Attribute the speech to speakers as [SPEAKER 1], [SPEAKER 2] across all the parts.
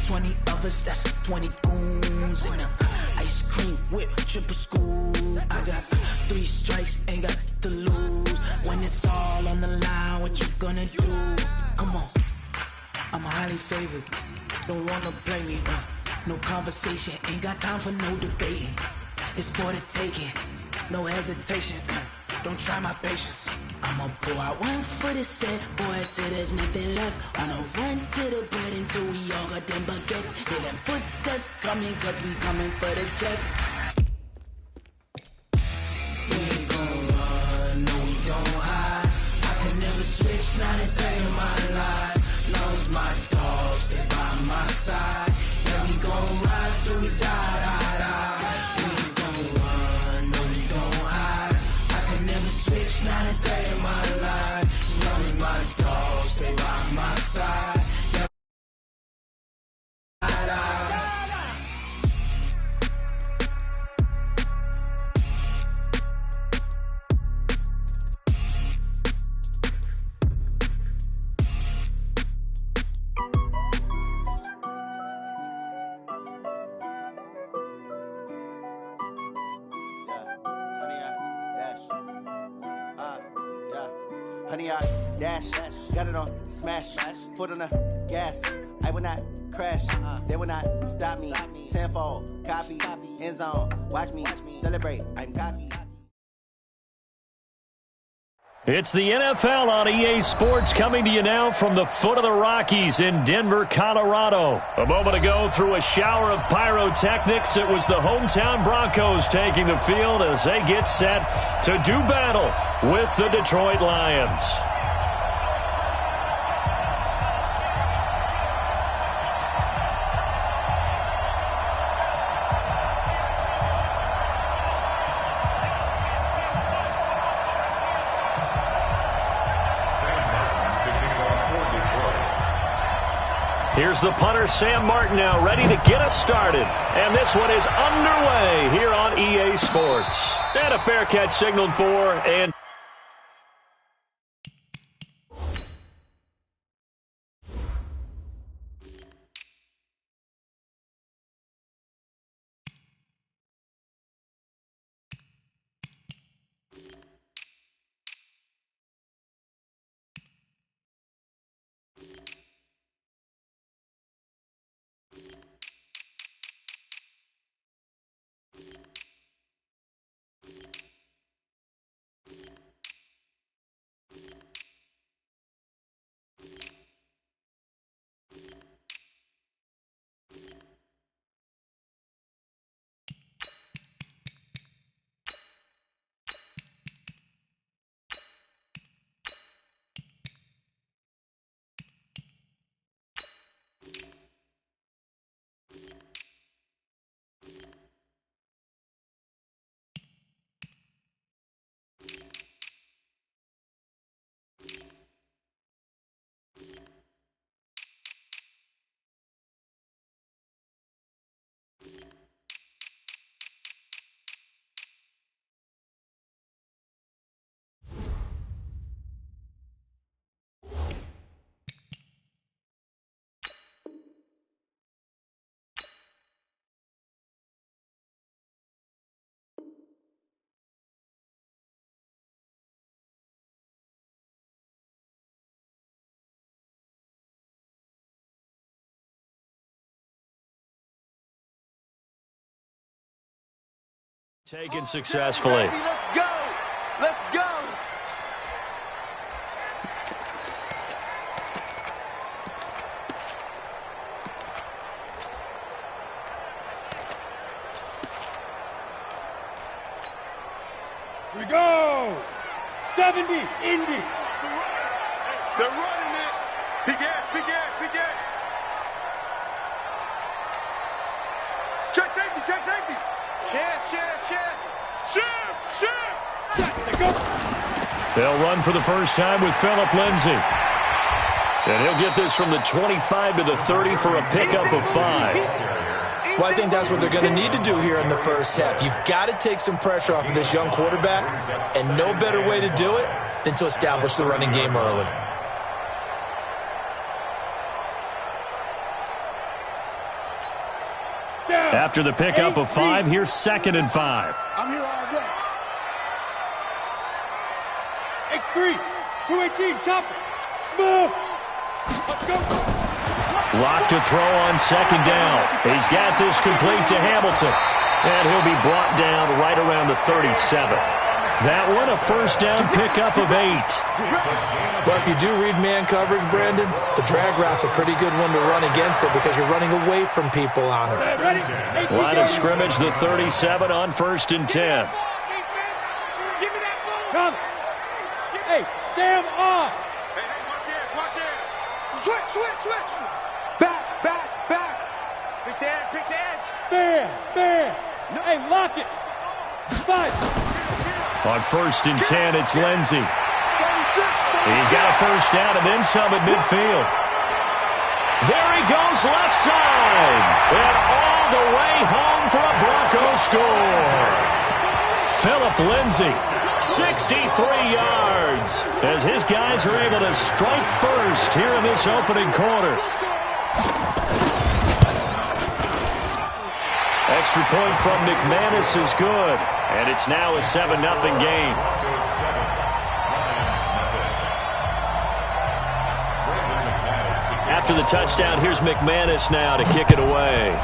[SPEAKER 1] 20 of us, that's 20 goons. And the ice cream whip, triple scoop. I got 3 strikes, ain't got to lose. When it's all on the line, what you gonna do? Come on, I'm highly favored. Don't wanna play me, no conversation, ain't got time for no debating. It's for the taking, no hesitation. Don't try my patience. I'ma pour out one for the set, boy, till there's nothing left. Wanna run to the bed until we all got them baguettes. Hear them footsteps coming, cause we coming for the jet. We ain't gon' run, no, we don't hide. I can never switch, not a day in my life. Knows my dogs, they by my side. Yeah, we gon' ride till we die, die, die. We ain't gon' run, no, we don't hide. I can never switch, not a day in my life. Knows my dogs, they by my side. Yeah, die, die.
[SPEAKER 2] Honey, I dash, got it on smash, foot on the gas. I will not crash, they will not stop me. Tenfold, copy, end zone, watch me celebrate. I'm copy.
[SPEAKER 3] It's the NFL on EA Sports coming to you now from the foot of the Rockies in Denver, Colorado. A moment ago, through a shower of pyrotechnics, it was the hometown Broncos taking the field as they get set to do battle with the Detroit Lions. Here's the punter, Sam Martin, now ready to get us started. And this one is underway here on EA Sports. And a fair catch signaled for, and taken successfully.
[SPEAKER 2] Let's go! Let's go!
[SPEAKER 4] We go! 70, Indy!
[SPEAKER 5] They're running it! Begin! Check safety!
[SPEAKER 3] They'll run for the first time with Phillip Lindsay. And he'll get this from the 25 to the 30 for a pickup of 5.
[SPEAKER 6] Well, I think that's what they're going to need to do here in the first half. You've got to take some pressure off of this young quarterback, and no better way to do it than to establish the running game early.
[SPEAKER 3] After the pickup of 5, here's 2nd and 5.
[SPEAKER 5] I'm here all day.
[SPEAKER 4] X3, 218, chop it. Smooth. Let's go.
[SPEAKER 3] Lock to throw on 2nd down. He's got this complete to Hamilton. And he'll be brought down right around the 37. That one, a 1st down pickup of 8.
[SPEAKER 6] Well, if you do read man coverage, Brandon, the drag route's a pretty good one to run against it because you're running away from people on it.
[SPEAKER 3] Line of scrimmage, the 37 on 1st and 10.
[SPEAKER 4] Come. Hey, Sam off.
[SPEAKER 5] Hey, watch it, watch it. Switch.
[SPEAKER 4] Back.
[SPEAKER 5] Pick the edge.
[SPEAKER 4] There. Hey, lock it. 5.
[SPEAKER 3] On 1st and 10, it's Lindsey. He's got a 1st down and then some at midfield. There he goes, left side. And all the way home for a Bronco score. Philip Lindsey, 63 yards, as his guys are able to strike first here in this opening quarter. Extra point from McManus is good, and it's now a 7-0 game. After the touchdown, here's McManus now to kick it away.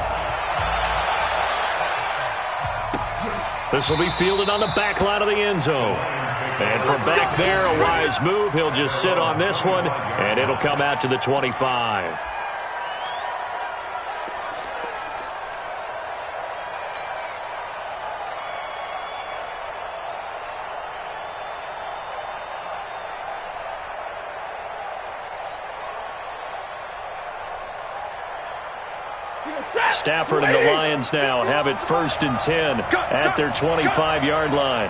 [SPEAKER 3] This will be fielded on the back line of the end zone. And from back there, a wise move. He'll just sit on this one, and it'll come out to the 25. Stafford and the Lions now have it 1st and 10 at their 25-yard line.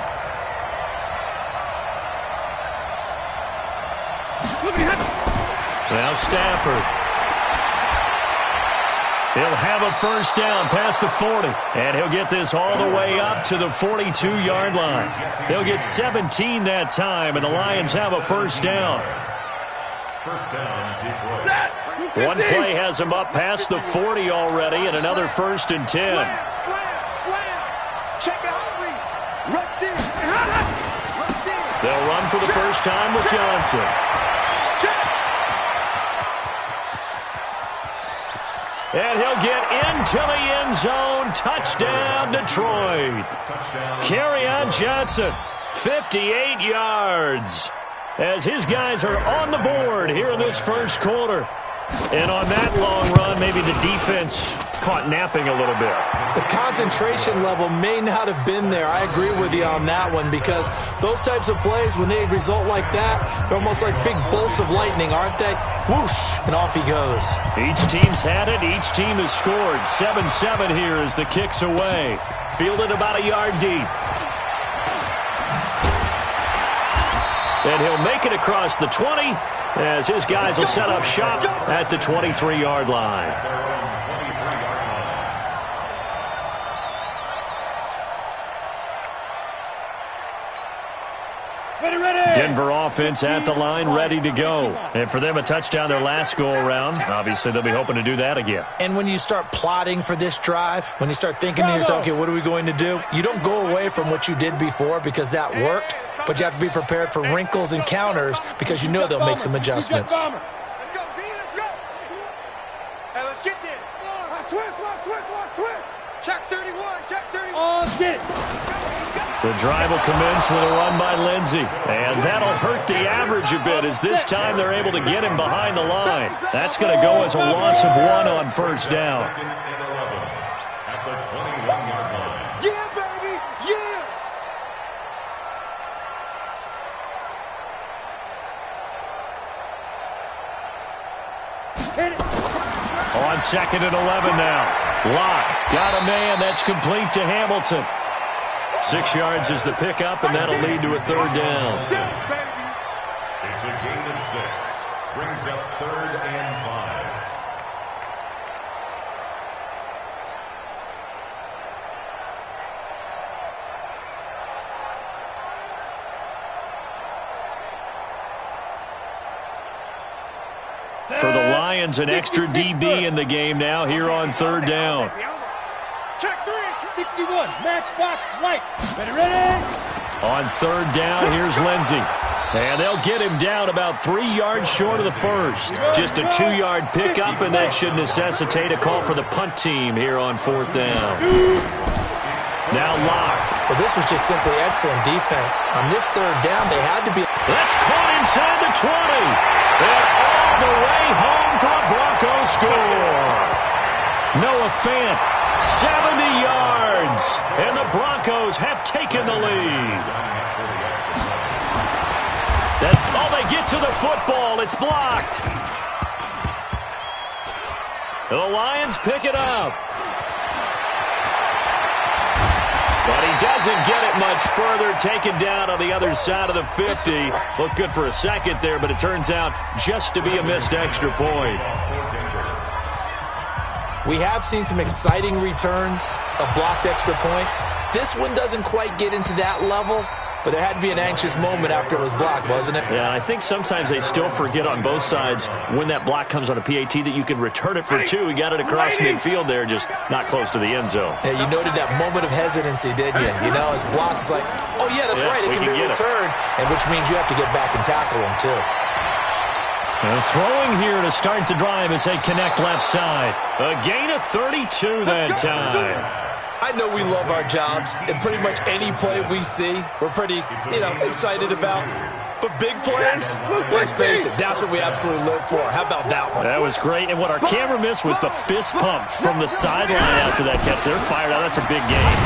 [SPEAKER 3] Now Stafford. He'll have a 1st down past the 40. And he'll get this all the way up to the 42-yard line. He'll get 17 that time, and the Lions have a 1st down.
[SPEAKER 5] 1st down, Detroit.
[SPEAKER 3] One play has him up past the 40 already, and another 1st and 10.
[SPEAKER 5] Slam. Check out read. Rush in.
[SPEAKER 3] They'll run for the first time with Johnson. And he'll get into the end zone. Touchdown, Detroit. Kerryon Johnson, 58 yards. As his guys are on the board here in this first quarter. And on that long run, maybe the defense caught napping a little bit.
[SPEAKER 6] The concentration level may not have been there. I agree with you on that one because those types of plays, when they result like that, they're almost like big bolts of lightning, aren't they? Whoosh, and off he goes.
[SPEAKER 3] Each team's had it. Each team has scored. 7-7 here as the kick's away. Fielded about a yard deep. And he'll make it across the 20 as his guys will set up shop at the 23-yard line. Denver offense at the line, ready to go. And for them, a touchdown their last go-around. Obviously, they'll be hoping to do that again.
[SPEAKER 6] And when you start plotting for this drive, when you start thinking to yourself, okay, what are we going to do? You don't go away from what you did before because that worked, but you have to be prepared for wrinkles and counters because you know they'll make some adjustments.
[SPEAKER 5] Let's go, B, let's go. Hey, let's get this. Switch. Check 31, check 31.
[SPEAKER 4] Oh, get it.
[SPEAKER 3] The drive will commence with a run by Lindsey. And that'll hurt the average a bit as this time they're able to get him behind the line. That's going to go as a loss of 1 on first down.
[SPEAKER 5] At the 21-yard line. Yeah, baby, yeah.
[SPEAKER 4] Hit it.
[SPEAKER 3] On 2nd and 11 now. Locke got a man. That's complete to Hamilton. 6 yards is the pickup, and that'll lead to a third down.
[SPEAKER 5] It's a gain of 6. Brings up 3rd and 5.
[SPEAKER 3] For the Lions, an extra DB in the game now here on third down.
[SPEAKER 5] Check 3.
[SPEAKER 4] 61, matchbox lights. Ready?
[SPEAKER 3] On third down, here's Lindsey. And they'll get him down about 3 yards short of the first. Just a 2-yard pickup, and that should necessitate a call for the punt team here on fourth down. Now Locke.
[SPEAKER 6] Well, this was just simply excellent defense. On this third down, they had to be...
[SPEAKER 3] That's caught inside the 20. And all the way home for a Broncos score. Noah Fant, 70 yards. And the Broncos have taken the lead. They get to the football. It's blocked. The Lions pick it up. But he doesn't get it much further. Taken down on the other side of the 50. Looked good for a second there, but it turns out just to be a missed extra point.
[SPEAKER 6] We have seen some exciting returns of blocked extra points. This one doesn't quite get into that level, but there had to be an anxious moment after it was blocked, wasn't it?
[SPEAKER 3] Yeah, I think sometimes they still forget on both sides when that block comes on a PAT that you can return it for 2. He got it across midfield there, just not close to the end zone.
[SPEAKER 6] Yeah, you noted that moment of hesitancy, didn't you? You know, his block is like, oh, yeah, that's right, it can be returned, and which means you have to get back and tackle him, too.
[SPEAKER 3] And throwing here to start the drive as they connect left side. A gain of 32 that time.
[SPEAKER 6] I know we love our jobs, and pretty much any play we see, we're pretty, excited about. But big plays, let's face it, that's what we absolutely live for. How about that one?
[SPEAKER 3] That was great, and what our camera missed was the fist pump from the sideline after that catch. They're fired out. That's a big gain.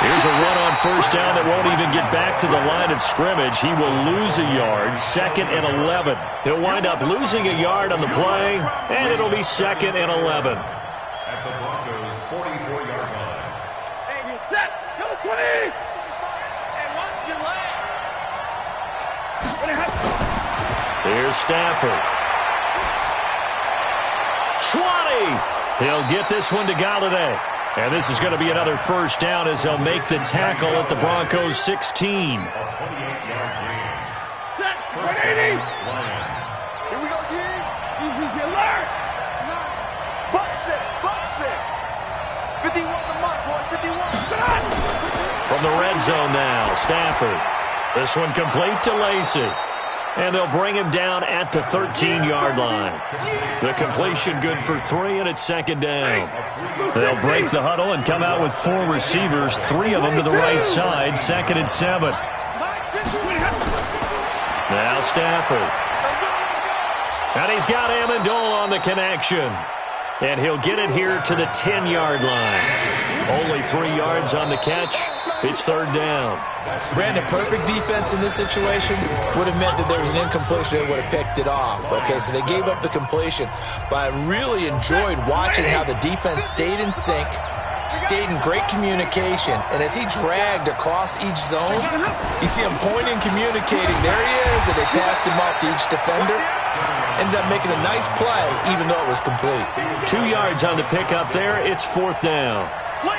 [SPEAKER 3] Here's a run on first down that won't even get back to the line of scrimmage. He will lose a yard, 2nd and 11. He'll wind up losing a yard on the play, and it'll be 2nd and 11.
[SPEAKER 7] At the Broncos' 44-yard line.
[SPEAKER 4] Hey, set, go 20.
[SPEAKER 5] Hey, watch your leg.
[SPEAKER 3] Here's Stafford. 20. He'll get this one to Galladay. And this is going to be another first down as they'll make the tackle at the Broncos 16.
[SPEAKER 5] Set, 180. Here we go, G.
[SPEAKER 4] Easy alert.
[SPEAKER 5] Bucks it. 51 the mark, boy, 51.
[SPEAKER 3] From the red zone now, Stafford. This one complete to Lacey. And they'll bring him down at the 13-yard line. The completion good for 3, and it's 2nd down. They'll break the huddle and come out with 4 receivers, 3 of them to the right side, 2nd and 7. Now Stafford. And he's got Amendola on the connection. And he'll get it here to the 10-yard line. Only 3 yards on the catch. It's 3rd down.
[SPEAKER 6] Brandon, perfect defense in this situation would have meant that there was an incompletion and would have picked it off. Okay, so they gave up the completion. But I really enjoyed watching how the defense stayed in sync, stayed in great communication, and as he dragged across each zone, you see him pointing, communicating. There he is, and they passed him off to each defender. Ended up making a nice play, even though it was complete.
[SPEAKER 3] 2 yards on the pickup there. It's 4th down.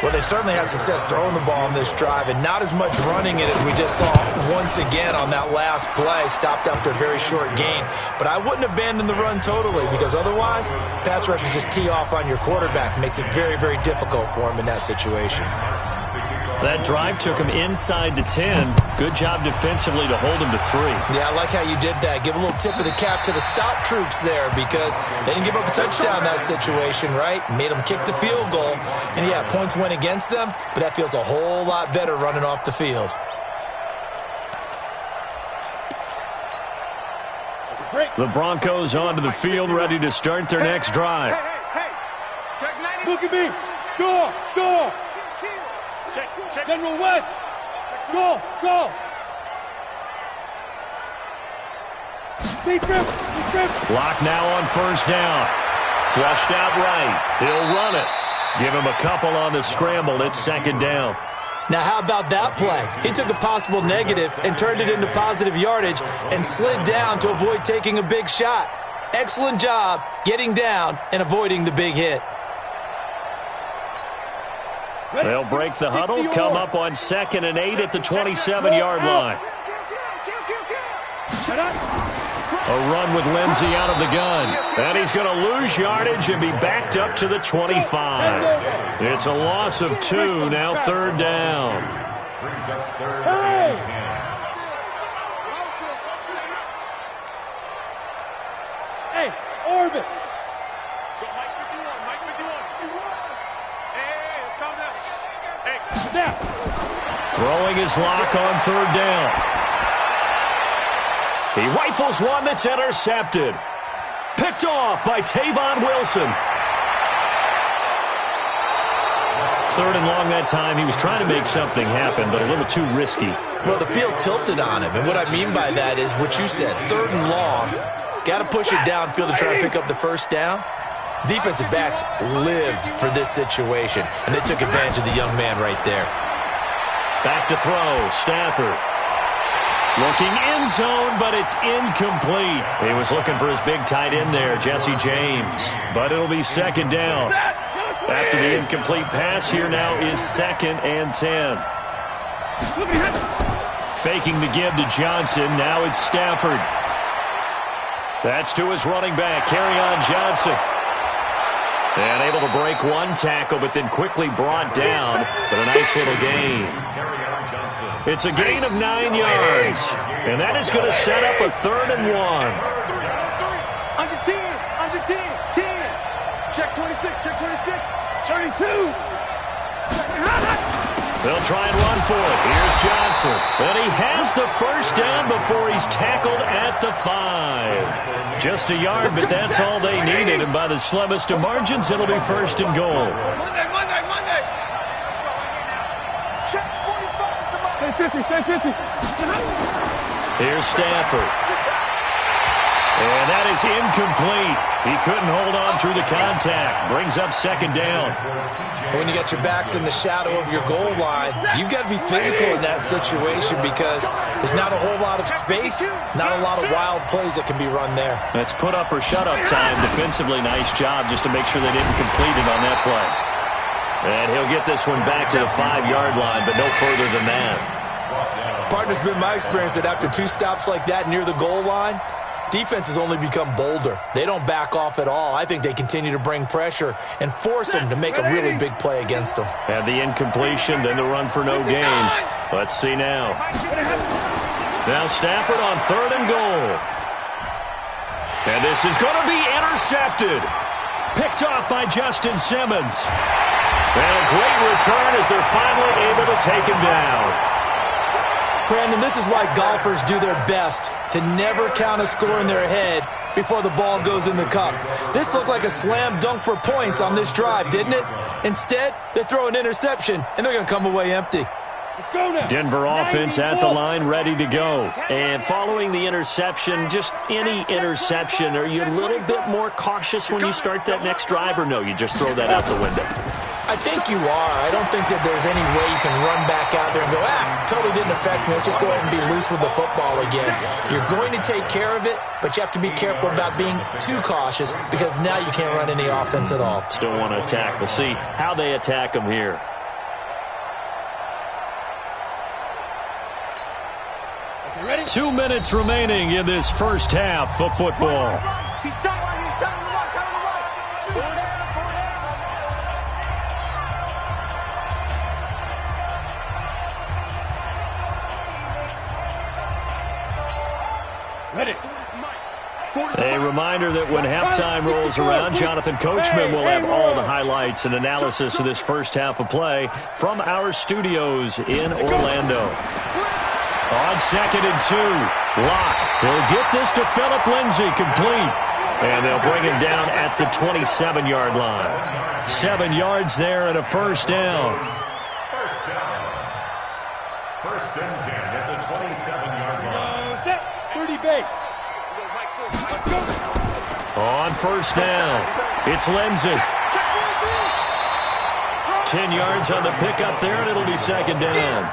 [SPEAKER 6] Well, they certainly had success throwing the ball on this drive, and not as much running it as we just saw once again on that last play. Stopped after a very short gain. But I wouldn't abandon the run totally, because otherwise, pass rushers just tee off on your quarterback. Makes it very, very difficult for him in that situation.
[SPEAKER 3] That drive took him inside the 10. Good job defensively to hold him to 3.
[SPEAKER 6] Yeah, I like how you did that. Give a little tip of the cap to the stop troops there, because they didn't give up a touchdown in that situation, right? Made them kick the field goal. And yeah, points went against them, but that feels a whole lot better running off the field.
[SPEAKER 3] The Broncos onto the field, ready to start their next drive.
[SPEAKER 5] Hey. Check 90.
[SPEAKER 4] Look at me. Go. General West. Go.
[SPEAKER 3] Clock now on first down. Flushed out right. He'll run it. Give him a couple on the scramble. It's 2nd down.
[SPEAKER 6] Now, how about that play? He took a possible negative and turned it into positive yardage and slid down to avoid taking a big shot. Excellent job getting down and avoiding the big hit.
[SPEAKER 3] They'll break the huddle, come up on 2nd and 8 at the 27-yard line. A run with Lindsey out of the gun. And he's going to lose yardage and be backed up to the 25. It's a loss of 2, now third down.
[SPEAKER 7] Brings up third and 10.
[SPEAKER 4] Hey, Orbit.
[SPEAKER 3] Throwing his lock on third down. He rifles one that's intercepted. Picked off by Tavon Wilson. Third and long that time. He was trying to make something happen, but a little too risky.
[SPEAKER 6] Well, the field tilted on him, and what I mean by that is what you said, third and long. Got to push it downfield to try and pick up the first down. Defensive backs live for this situation, and they took advantage of the young man right there.
[SPEAKER 3] Back to throw, Stafford. Looking end zone, but it's incomplete. He was looking for his big tight end there, Jesse James. But it'll be second down. After the incomplete pass, here now is 2nd and 10. Faking the give to Johnson. Now it's Stafford. That's to his running back, Kerryon Johnson. And able to break one tackle, but then quickly brought down. But a nice little gain. It's a gain of 9 yards. And that is going to set up a 3rd and 1.
[SPEAKER 5] Under 10, under 10, 10. Check 26, check 26, 32.
[SPEAKER 3] They'll try and run for it. Here's Johnson. And he has the first down before he's tackled at the 5. Just a yard, but that's all they needed. And by the slimmest of margins, it'll be 1st and goal.
[SPEAKER 5] Monday. Check 45.
[SPEAKER 4] Stay 50.
[SPEAKER 3] Here's Stafford. And that is incomplete. He couldn't hold on through the contact. Brings up 2nd down.
[SPEAKER 6] When you got your backs in the shadow of your goal line, you've got to be physical in that situation because there's not a whole lot of space, not a lot of wild plays that can be run there.
[SPEAKER 3] That's put up or shut up time. Defensively, nice job just to make sure they didn't complete it on that play. And he'll get this one back to the 5-yard line, but no further than that.
[SPEAKER 6] Partner, it's been my experience that after 2 stops like that near the goal line, defenses only become bolder. They don't back off at all. I think they continue to bring pressure and force them to make a really big play against them.
[SPEAKER 3] Had the incompletion, then the run for no gain. Let's see now. Now Stafford on 3rd and goal. And this is going to be intercepted. Picked off by Justin Simmons. And a great return as they're finally able to take him down.
[SPEAKER 6] Brandon, this is why golfers do their best to never count a score in their head before the ball goes in the cup. This looked like a slam dunk for points on this drive, didn't it? Instead, they throw an interception, and they're going to come away empty.
[SPEAKER 4] Let's go now.
[SPEAKER 3] Denver offense at the line, ready to go. And following the interception, just any interception, are you a little bit more cautious when you start that next drive, or no, you just throw that out the window?
[SPEAKER 6] I think you are. I don't think that there's any way you can run back out there and go, totally didn't affect me. Let's just go ahead and be loose with the football again. You're going to take care of it, but you have to be careful about being too cautious because now you can't run any offense at all.
[SPEAKER 3] Still want to attack. We'll see how they attack them here.
[SPEAKER 4] Ready?
[SPEAKER 3] 2 minutes remaining in this first half of football.
[SPEAKER 4] Ready.
[SPEAKER 3] A reminder that when halftime rolls around, Jonathan Coachman will have all the highlights and analysis of this first half of play from our studios in Orlando. On 2nd and 2, Locke. He'll get this to Phillip Lindsay, complete. And they'll bring him down at the 27-yard line. 7 yards there and a first down.
[SPEAKER 7] First down. 1st and 10 at the 27-yard line.
[SPEAKER 4] Set. 30 base.
[SPEAKER 3] On first down, it's Lindsay. 10 yards on the pickup there, and it'll be 2nd down.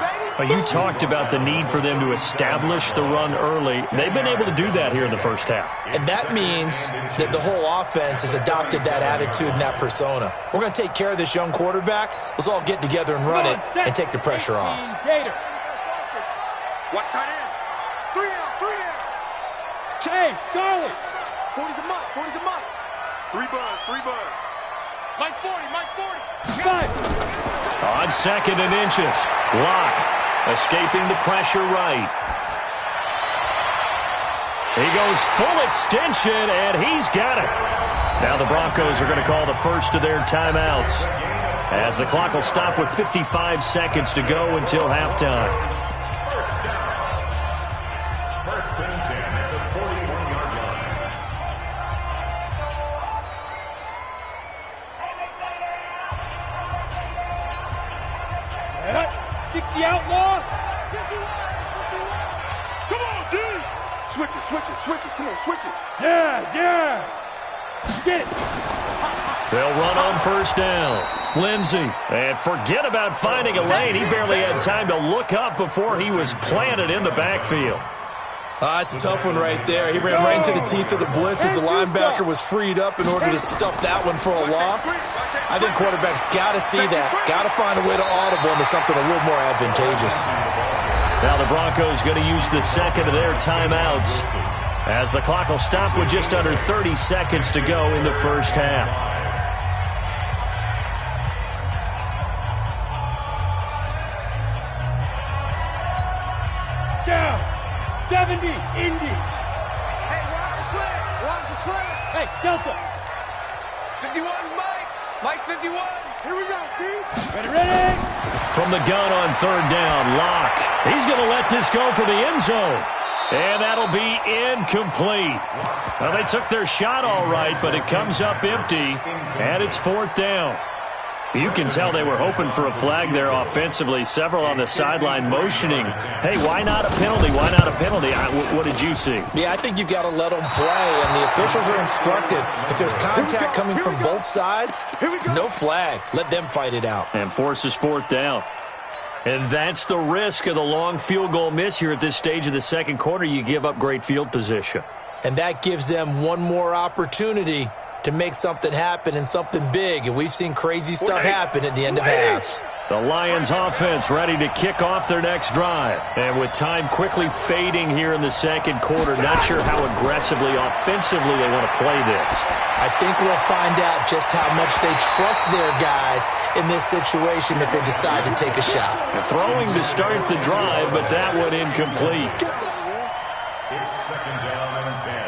[SPEAKER 3] You talked about the need for them to establish the run early. They've been able to do that here in the first half.
[SPEAKER 6] And that means that the whole offense has adopted that attitude and that persona. We're going to take care of this young quarterback. Let's all get together and run it and take the pressure off.
[SPEAKER 5] Watch tight end. 3 out.
[SPEAKER 4] Hey, Charlie.
[SPEAKER 5] 40's a month. 40's a month. 3 buzz. 3 buzz. Mike 40. Mike 40.
[SPEAKER 4] 5.
[SPEAKER 3] On 2nd and inches. Locke escaping the pressure right. He goes full extension, and he's got it. Now the Broncos are going to call the first of their timeouts, as the clock will stop with 55 seconds to go until halftime.
[SPEAKER 7] First and 10 at the 41-yard line.
[SPEAKER 4] 60 outlaw.
[SPEAKER 5] Come on, D. Switch it, switch it, switch it. Come on, switch it.
[SPEAKER 4] Yes, yes. Get it.
[SPEAKER 3] They'll run on first down. Lindsey. And forget about finding a lane. He barely had time to look up before he was planted in the backfield.
[SPEAKER 6] It's a tough one right there. He ran right into the teeth of the blitz as the linebacker was freed up in order to stuff that one for a loss. I think quarterbacks got to see that. Got to find a way to audible into something a little more advantageous.
[SPEAKER 3] Now the Broncos going to use the second of their timeouts, as the clock will stop with just under 30 seconds to go in the first half.
[SPEAKER 4] Down. 70, Indy.
[SPEAKER 5] Hey, watch the slant. Watch the slant.
[SPEAKER 4] Hey, Delta.
[SPEAKER 5] 51, Mike. Mike 51. Here we go, D.
[SPEAKER 4] Ready.
[SPEAKER 3] From the gun on third down, Locke. He's going to let this go for the end zone. And that'll be incomplete. Well, they took their shot all right, but it comes up empty, and it's 4th down. You can tell they were hoping for a flag there offensively. Several on the sideline motioning, hey, why not a penalty? Why not a penalty? What did you see?
[SPEAKER 6] Yeah, I think you've got to let them play, and the officials are instructed. If there's contact coming from both sides, no flag. Let them fight it out.
[SPEAKER 3] And forces 4th down. And that's the risk of the long field goal miss here at this stage of the second quarter. You give up great field position.
[SPEAKER 6] And that gives them one more opportunity to make something happen and something big. And we've seen crazy stuff happen at the end of halves.
[SPEAKER 3] The Lions offense ready to kick off their next drive. And with time quickly fading here in the second quarter, not sure how aggressively, offensively they want to play this.
[SPEAKER 6] I think we'll find out just how much they trust their guys in this situation if they decide to take a shot.
[SPEAKER 3] Throwing to start the drive, but that one incomplete.
[SPEAKER 7] It's 2nd down and 10.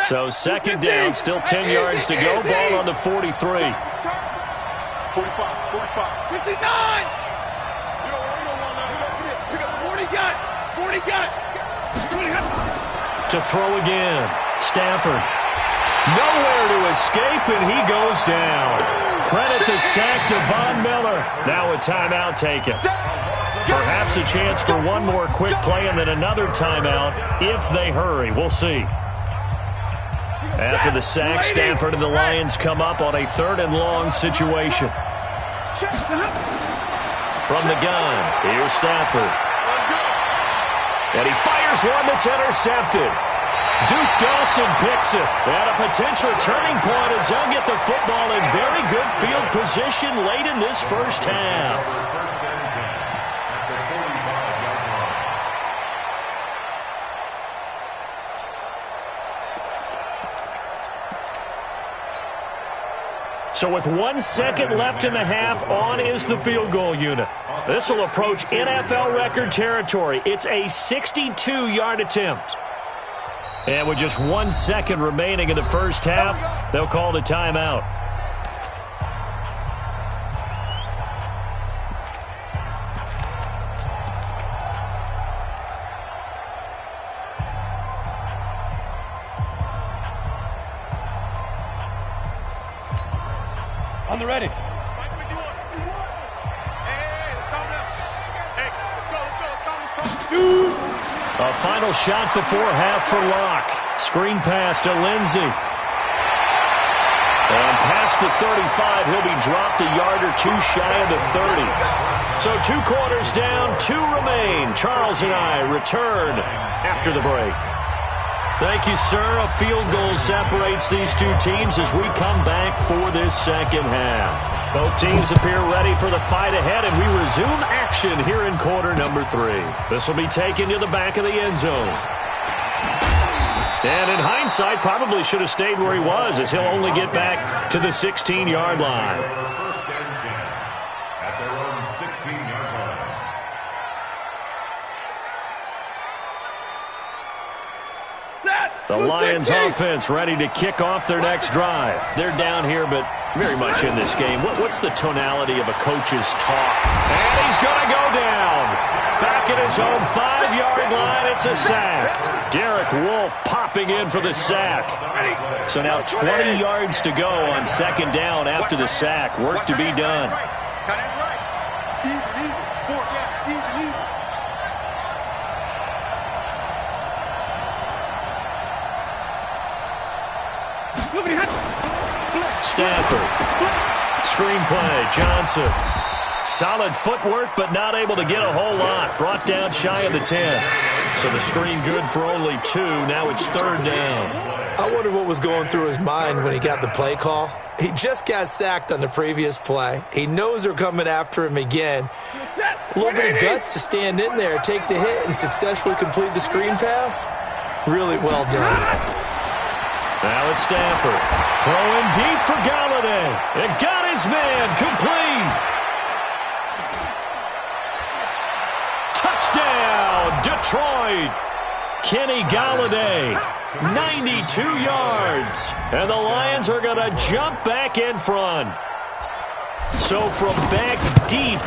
[SPEAKER 3] So 2nd down, still 10 yards to go. Ball on the 43.
[SPEAKER 5] 45, 45.
[SPEAKER 4] 59.
[SPEAKER 5] You don't want that. We got 40 got. 40 got.
[SPEAKER 3] To throw again. Stafford. Nowhere to escape, and he goes down. Credit the sack to Von Miller. Now a timeout taken. Perhaps a chance for one more quick play and then another timeout if they hurry. We'll see. After the sack, Stafford and the Lions come up on a 3rd and long situation. From the gun, here's Stafford. And he fires one that's intercepted. Duke Dawson picks it. And a potential turning point as they'll get the football in very good field position late in this first half.
[SPEAKER 7] First and 10 at the 45-yard line.
[SPEAKER 3] So with 1 second left in the half, on is the field goal unit. This will approach NFL record territory. It's a 62-yard attempt. And with just 1 second remaining in the first half, they'll call the timeout.
[SPEAKER 4] On the ready.
[SPEAKER 5] Shoot!
[SPEAKER 3] A final shot before half for Locke. Screen pass to Lindsey. And past the 35, he'll be dropped a yard or two shy of the 30. So 2 quarters down, 2 remain. Charles and I return after the break. Thank you, sir. A field goal separates these two teams as we come back for this second half. Both teams appear ready for the fight ahead, and we resume action here in quarter number 3. This will be taken to the back of the end zone. And in hindsight, probably should have stayed where he was, as he'll only get back to the 16-yard line.
[SPEAKER 7] First and 10 at their own 16-yard line.
[SPEAKER 3] The Lions offense ready to kick off their next drive. They're down here, but very much in this game. What's the tonality of a coach's talk? And he's going to go down. Back at his own 5-yard line, it's a sack. Derek Wolfe popping in for the sack. So now 20 yards to go on second down after the sack. Work to be done. Stafford. Screenplay. Johnson. Solid footwork, but not able to get a whole lot. Brought down shy of the 10. So the screen good for only 2. Now it's third down.
[SPEAKER 6] I wonder what was going through his mind when he got the play call. He just got sacked on the previous play. He knows they're coming after him again. A little bit of guts to stand in there, take the hit, and successfully complete the screen pass. Really well done.
[SPEAKER 3] Now it's Stafford. Throwing deep for Galladay. It got his man complete. Touchdown, Detroit. Kenny Galladay, 92 yards. And the Lions are going to jump back in front. So from back deep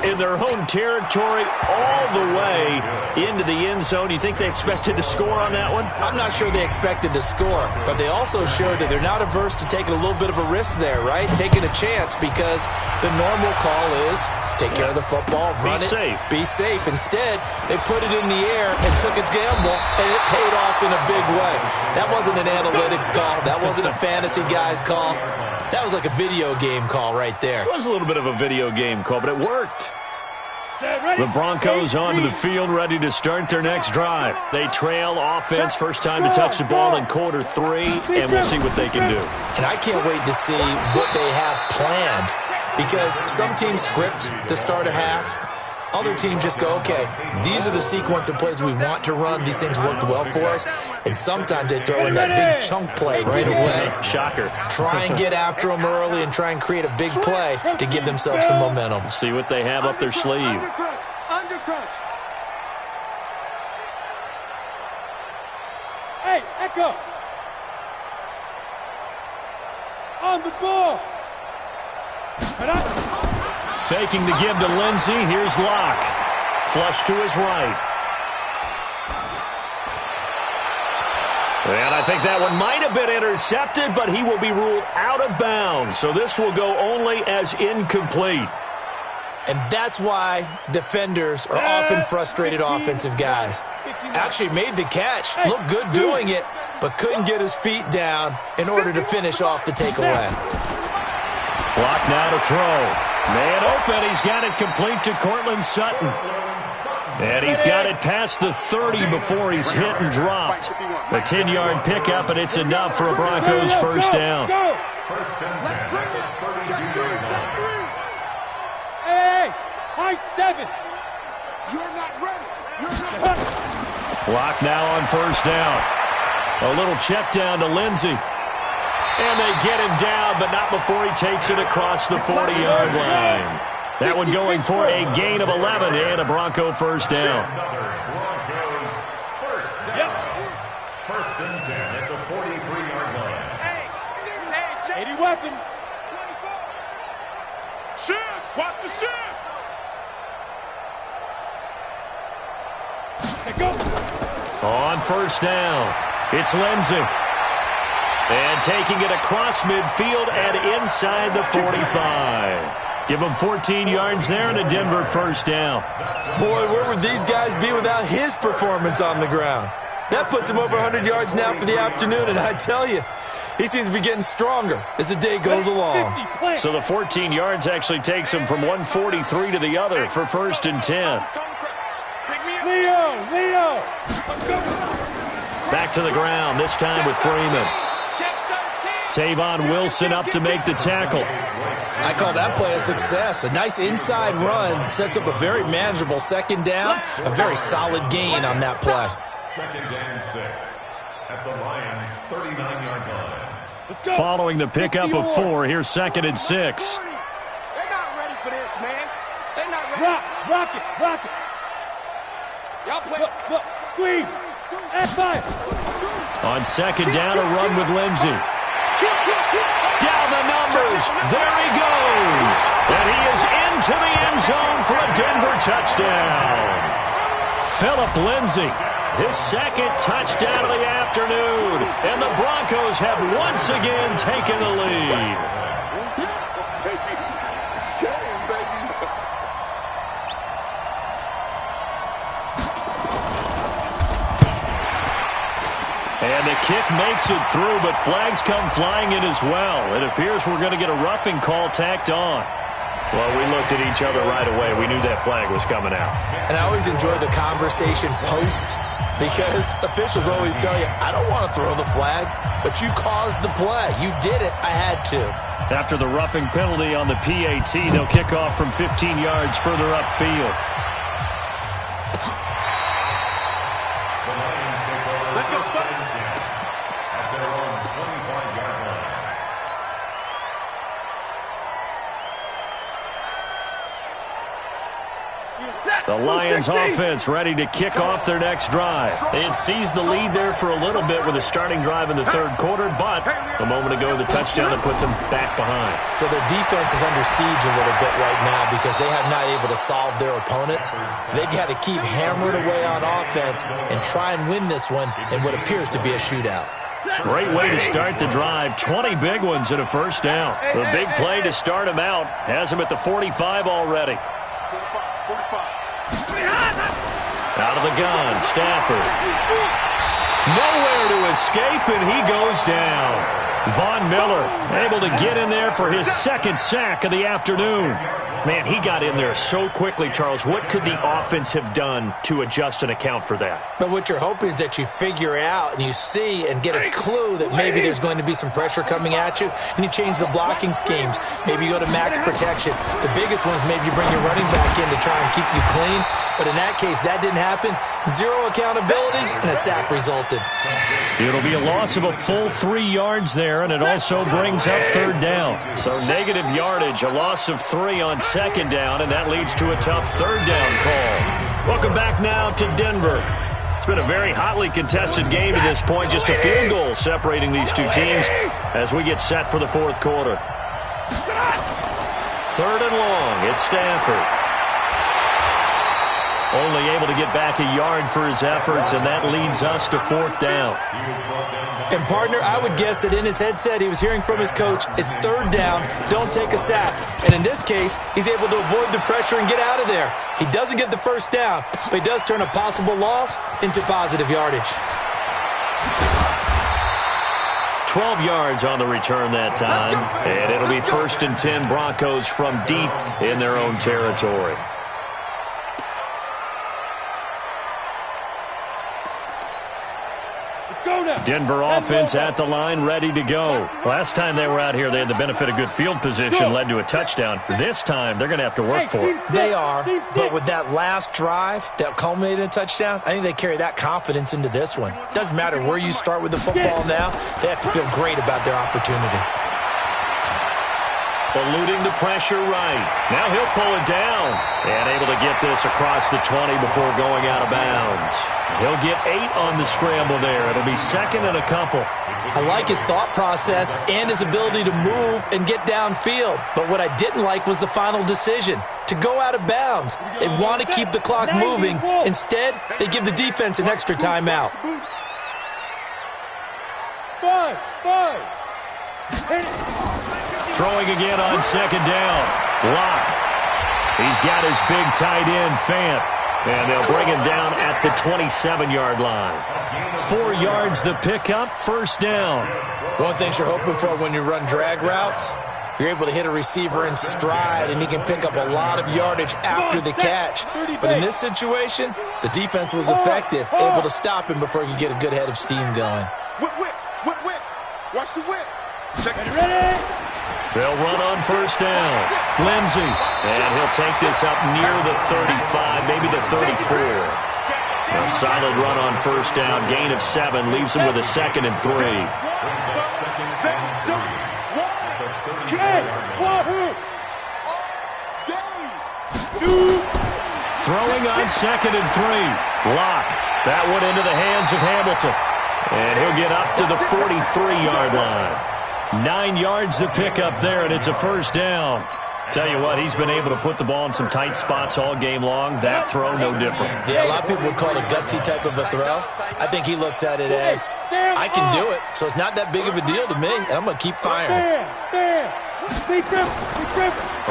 [SPEAKER 3] in their own territory all the way into the end zone, do you think they expected to score on that one?
[SPEAKER 6] I'm not sure they expected to score, but they also showed that they're not averse to taking a little bit of a risk there, right? Taking a chance, because the normal call is take care of the football, run it, be safe. Instead, they put it in the air and took a gamble, and it paid off in a big way. That wasn't an analytics call. That wasn't a fantasy guy's call. That was like a video game call right there.
[SPEAKER 3] It was a little bit of a video game call, but it worked. The Broncos onto the field, ready to start their next drive. They trail offense, first time to touch the ball in quarter 3, and we'll see what they can do.
[SPEAKER 6] And I can't wait to see what they have planned, because some teams script to start a half. Other teams just go, okay, these are the sequence of plays we want to run. These things worked well for us. And sometimes they throw in that big chunk play right away.
[SPEAKER 3] Shocker.
[SPEAKER 6] Try and get after them early and try and create a big play to give themselves some momentum.
[SPEAKER 3] See what they have up their sleeve.
[SPEAKER 4] Undercrunch. Hey, Echo. On the ball.
[SPEAKER 3] Faking the give to Lindsey. Here's Locke. Flush to his right. And I think that one might have been intercepted, but he will be ruled out of bounds. So this will go only as incomplete.
[SPEAKER 6] And that's why defenders are often frustrated offensive guys. Actually made the catch, looked good doing it, but couldn't get his feet down in order to finish off the takeaway.
[SPEAKER 3] Block now to throw. Man open, he's got it complete to Cortland Sutton. And he's got it past the 30 before he's hit and dropped. A 10-yard pickup, and it's enough for a Broncos first down.
[SPEAKER 7] First and 10 at the 32-yard line.
[SPEAKER 4] Hey, high 7.
[SPEAKER 5] You're not ready.
[SPEAKER 3] Block now on first down. A little check down to Lindsey. And they get him down, but not before he takes it across the 40-yard line. That one going for a gain of 11 and a Bronco first down.
[SPEAKER 7] Broncos first down. First and 10 at the 43-yard line.
[SPEAKER 4] Hey, 80 weapon.
[SPEAKER 5] Shift, watch the shift.
[SPEAKER 4] Hey, go.
[SPEAKER 3] On first down, it's Lindsey. And taking it across midfield and inside the 45. Give him 14 yards there and a Denver first down.
[SPEAKER 6] Boy, where would these guys be without his performance on the ground? That puts him over 100 yards now for the afternoon, and I tell you, he seems to be getting stronger as the day goes along.
[SPEAKER 3] So the 14 yards actually takes him from 143 to the other for first and 10.
[SPEAKER 4] Leo.
[SPEAKER 3] Back to the ground, this time with Freeman. Tavon Wilson up to make the tackle.
[SPEAKER 6] I call that play a success. A nice inside run sets up a very manageable second down, a very solid gain on that play.
[SPEAKER 7] Second and 6 at the Lions' 39-yard line.
[SPEAKER 3] Following the pickup of 4, here's 2nd and 6.
[SPEAKER 5] They're not ready for this, man. They're not ready.
[SPEAKER 4] Rock it.
[SPEAKER 5] Y'all play.
[SPEAKER 4] Look, squeeze. F5.
[SPEAKER 3] On 2nd down, a run with Lindsey. Down the numbers. There he goes. And he is into the end zone for a Denver touchdown. Phillip Lindsey, his 2nd touchdown of the afternoon. And the Broncos have once again taken the lead. And the kick makes it through, but flags come flying in as well. It appears we're going to get a roughing call tacked on. Well, we looked at each other right away. We knew that flag was coming out.
[SPEAKER 6] And I always enjoy the conversation post, because officials always tell you, I don't want to throw the flag, but you caused the play. You did it. I had to.
[SPEAKER 3] After the roughing penalty on the PAT, they'll kick off from 15 yards further upfield.
[SPEAKER 5] Let's go, stop.
[SPEAKER 7] At their own 25-yard line.
[SPEAKER 3] The Lions offense ready to kick off their next drive. They had seized the lead there for a little bit with a starting drive in the 3rd quarter, but a moment ago the touchdown that puts them back behind.
[SPEAKER 6] So their defense is under siege a little bit right now because they have not able to solve their opponents. So they've got to keep hammering away on offense and try and win this one in what appears to be a shootout.
[SPEAKER 3] Great way to start the drive. 20 big ones and a 1st down. The big play to start him out has him at the 45 already.
[SPEAKER 5] 45.
[SPEAKER 3] Out of the gun, Stafford. Nowhere to escape, and he goes down. Von Miller able to get in there for his 2nd sack of the afternoon. Man, he got in there so quickly, Charles. What could the offense have done to adjust and account for that?
[SPEAKER 6] But what you're hoping is that you figure out and you see and get a clue that maybe there's going to be some pressure coming at you, and you change the blocking schemes. Maybe you go to max protection. The biggest one is maybe you bring your running back in to try and keep you clean. But in that case, that didn't happen. 0 accountability, and a sack resulted.
[SPEAKER 3] It'll be a loss of a full 3 yards there, and it also brings up 3rd down. So negative yardage, a loss of 3 on 2nd down, and that leads to a tough 3rd down call. Welcome back now to Denver. It's been a very hotly contested game to this point. Just a field goal separating these two teams as we get set for the 4th quarter. 3rd and long, it's Stafford. Only able to get back a yard for his efforts, and that leads us to 4th down.
[SPEAKER 6] And, partner, I would guess that in his headset he was hearing from his coach, it's 3rd down, don't take a sack. And in this case, he's able to avoid the pressure and get out of there. He doesn't get the 1st down, but he does turn a possible loss into positive yardage.
[SPEAKER 3] 12 yards on the return that time, and it'll be 1st and 10 Broncos from deep in their own territory. Denver offense at the line, ready to go. Last time they were out here, they had the benefit of good field position, led to a touchdown. This time, they're going to have to work for it.
[SPEAKER 6] They are, but with that last drive that culminated in a touchdown, I think they carry that confidence into this one. Doesn't matter where you start with the football now, they have to feel great about their opportunity.
[SPEAKER 3] Eluding the pressure right. Now he'll pull it down. And able to get this across the 20 before going out of bounds. He'll get 8 on the scramble there. It'll be 2nd and a couple.
[SPEAKER 6] I like his thought process and his ability to move and get downfield. But what I didn't like was the final decision, to go out of bounds. They want to keep the clock moving. Instead, they give the defense an extra timeout.
[SPEAKER 4] 5.
[SPEAKER 3] Throwing again on 2nd down. Lock. He's got his big tight end, Fant. And they'll bring him down at the 27-yard line. 4 yards the pickup, 1st down.
[SPEAKER 6] One thing you're hoping for when you run drag routes, you're able to hit a receiver in stride, and he can pick up a lot of yardage after the catch. But in this situation, the defense was effective, able to stop him before he could get a good head of steam going.
[SPEAKER 5] Whip. Watch the whip. Check it.
[SPEAKER 4] Ready?
[SPEAKER 3] They'll run on first down. Lindsey. And he'll take this up near the 35, maybe the 34. A solid run on first down. Gain of 7 leaves him with a 2nd and 3. Throwing on 2nd and 3. Lock. That one into the hands of Hamilton. And he'll get up to the 43-yard line. 9 yards to pick up there, and it's a first down. Tell you what, he's been able to put the ball in some tight spots all game long. That throw, no different.
[SPEAKER 6] Yeah, a lot of people would call it a gutsy type of a throw. I think he looks at it as, I can do it, so it's not that big of a deal to me, and I'm going to keep firing.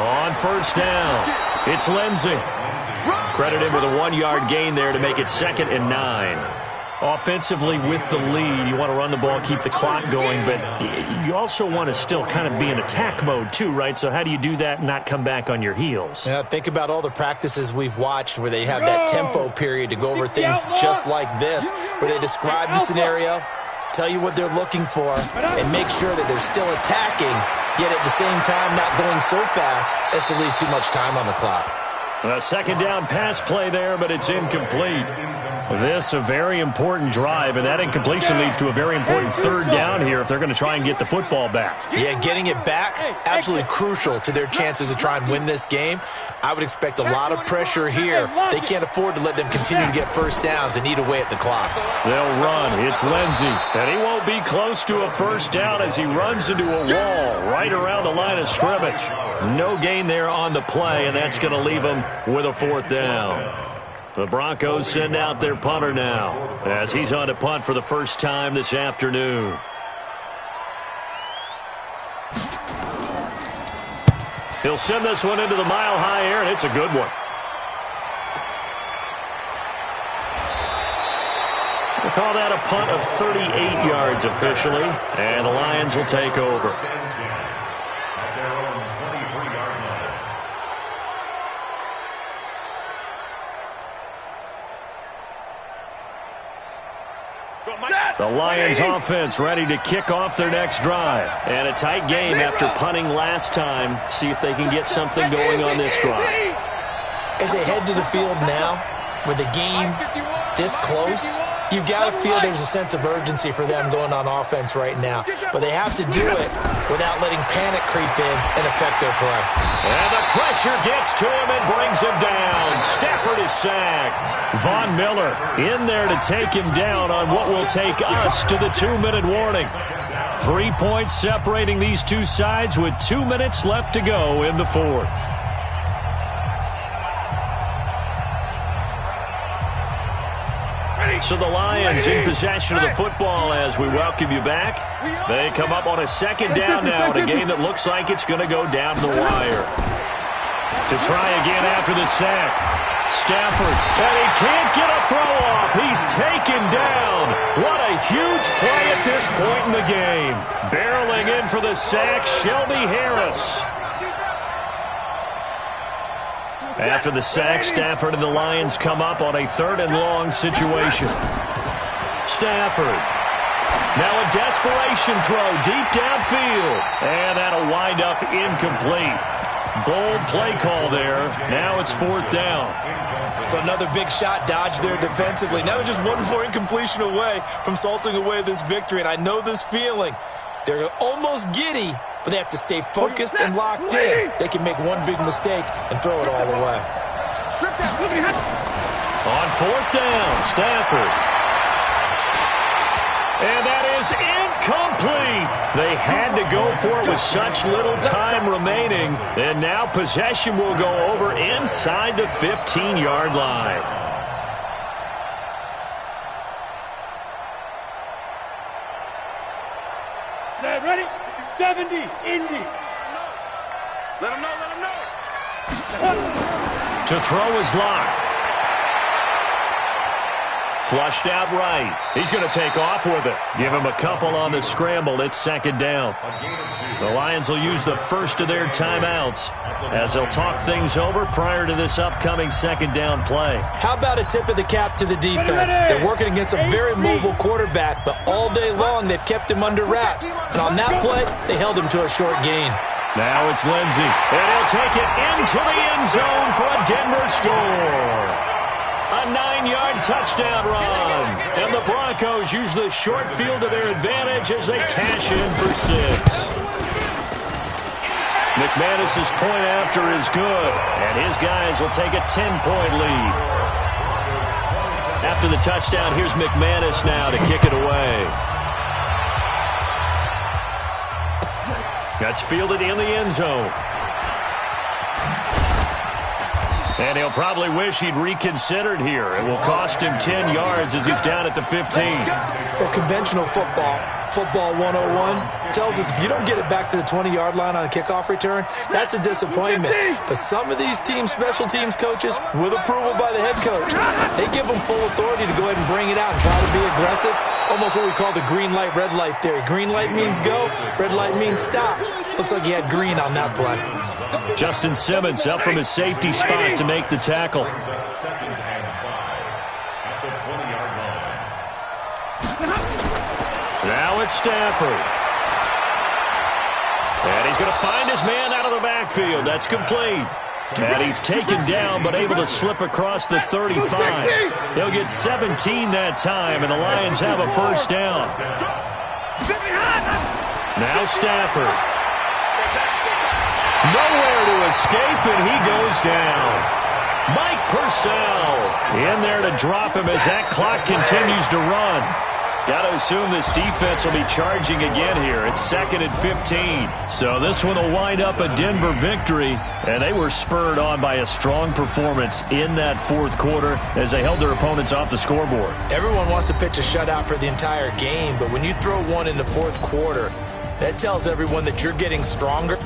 [SPEAKER 3] On first down, it's Lindsey. Credit him with a 1-yard gain there to make it 2nd and 9. Offensively, with the lead, you want to run the ball, keep the clock going, but you also want to still kind of be in attack mode too, right? So how do you do that and not come back on your heels?
[SPEAKER 6] Yeah, think about all the practices we've watched where they have that tempo period to go over things just like this, where they describe the scenario, tell you what they're looking for, and make sure that they're still attacking, yet at the same time not going so fast as to leave too much time on the clock.
[SPEAKER 3] A 2nd down pass play there, but it's incomplete. This a very important drive, and that incompletion leads to a very important 3rd down here if they're going to try and get the football back.
[SPEAKER 6] Yeah, getting it back, absolutely crucial to their chances to try and win this game. I would expect a lot of pressure here. They can't afford to let them continue to get first downs and eat away at the clock.
[SPEAKER 3] They'll run. It's Lindsey, and he won't be close to a first down as he runs into a wall right around the line of scrimmage. No gain there on the play, and that's going to leave him with a 4th down. The Broncos send out their punter now as he's on to punt for the first time this afternoon. He'll send this one into the mile-high air, and it's a good one. We'll call that a punt of 38 yards officially, and the Lions will take over. The Lions offense ready to kick off their next drive. And a tight game after punting last time. See if they can get something going on this drive.
[SPEAKER 6] As they head to the field now, with the game this close, you've got to feel there's a sense of urgency for them going on offense right now. But they have to do it without letting panic creep in and affect their play.
[SPEAKER 3] And the pressure gets to him and brings him down. Stafford is sacked. Von Miller in there to take him down on what will take us to the 2-minute warning. 3 points separating these two sides with 2 minutes left to go in the 4th. So the Lions in possession of the football as we welcome you back. They come up on a 2nd down now in a game that looks like it's going to go down to the wire. To try again after the sack. Stafford, and he can't get a throw off. He's taken down. What a huge play at this point in the game. Barreling in for the sack, Shelby Harris. After the sack, Stafford and the Lions come up on a 3rd and long situation. Stafford. Now a desperation throw deep downfield. And that'll wind up incomplete. Bold play call there. Now it's 4th down.
[SPEAKER 6] It's another big shot dodged there defensively. Now they're just one more incompletion away from salting away this victory. And I know this feeling. They're almost giddy, but they have to stay focused and locked in. They can make one big mistake and throw it all away.
[SPEAKER 3] On 4th down, Stafford. And that is incomplete. They had to go for it with such little time remaining. And now possession will go over inside the 15-yard line.
[SPEAKER 4] Set, ready? 70, Indy.
[SPEAKER 5] Let him know, let him know.
[SPEAKER 3] To throw is locked. Flushed out right. He's going to take off with it. Give him a couple on the scramble. It's 2nd down. The Lions will use the first of their timeouts as they'll talk things over prior to this upcoming 2nd down play.
[SPEAKER 6] How about a tip of the cap to the defense? They're working against a very mobile quarterback, but all day long they've kept him under wraps. And on that play, they held him to a short gain.
[SPEAKER 3] Now it's Lindsey, and he'll take it into the end zone for a Denver score. A 9-yard touchdown run. And the Broncos use the short field to their advantage as they cash in for 6. McManus's point after is good, and his guys will take a 10-point lead. After the touchdown, here's McManus now to kick it away. That's fielded in the end zone. And he'll probably wish he'd reconsidered here. It will cost him 10 yards as he's down at the 15.
[SPEAKER 6] Well, conventional football 101, tells us if you don't get it back to the 20-yard line on a kickoff return, that's a disappointment. But some of these special teams coaches, with approval by the head coach, they give them full authority to go ahead and bring it out and try to be aggressive. Almost what we call the green light, red light theory. Green light means go, red light means stop. Looks like he had green on that play.
[SPEAKER 3] Justin Simmons up from his safety spot to make the tackle. Now it's Stafford. And he's going to find his man out of the backfield. That's complete. And he's taken down but able to slip across the 35. He'll get 17 that time, and the Lions have a first down. Now Stafford. Nowhere to escape, and he goes down. Mike Purcell in there to drop him as that clock continues to run. Got to assume this defense will be charging again here. It's 2nd and 15. So this one will wind up a Denver victory, and they were spurred on by a strong performance in that fourth quarter as they held their opponents off the scoreboard.
[SPEAKER 6] Everyone wants to pitch a shutout for the entire game, but when you throw one in the fourth quarter, that tells everyone that you're getting stronger.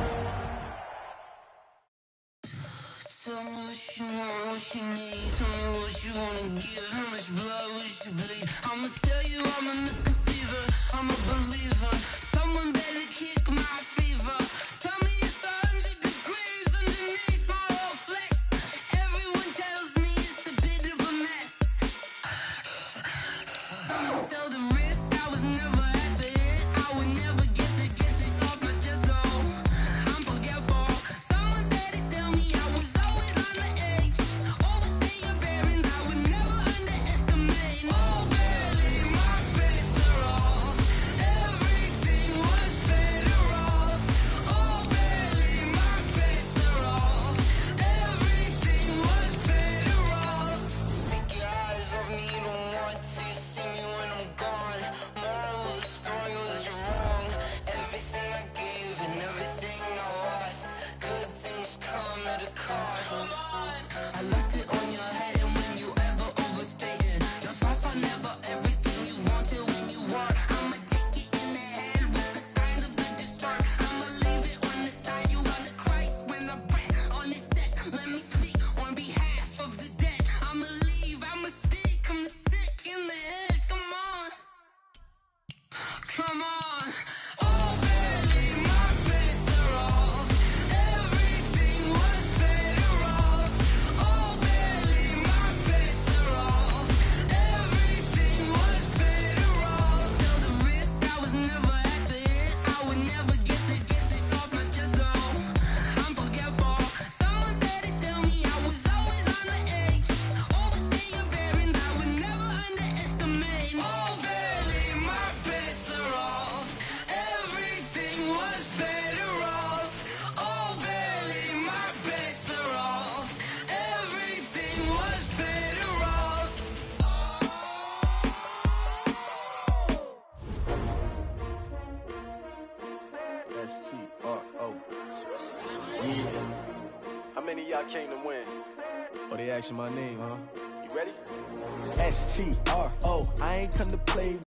[SPEAKER 8] Came to win.
[SPEAKER 9] Oh, they asking my name, huh?
[SPEAKER 8] You ready?
[SPEAKER 9] S-T-R-O. I ain't come to play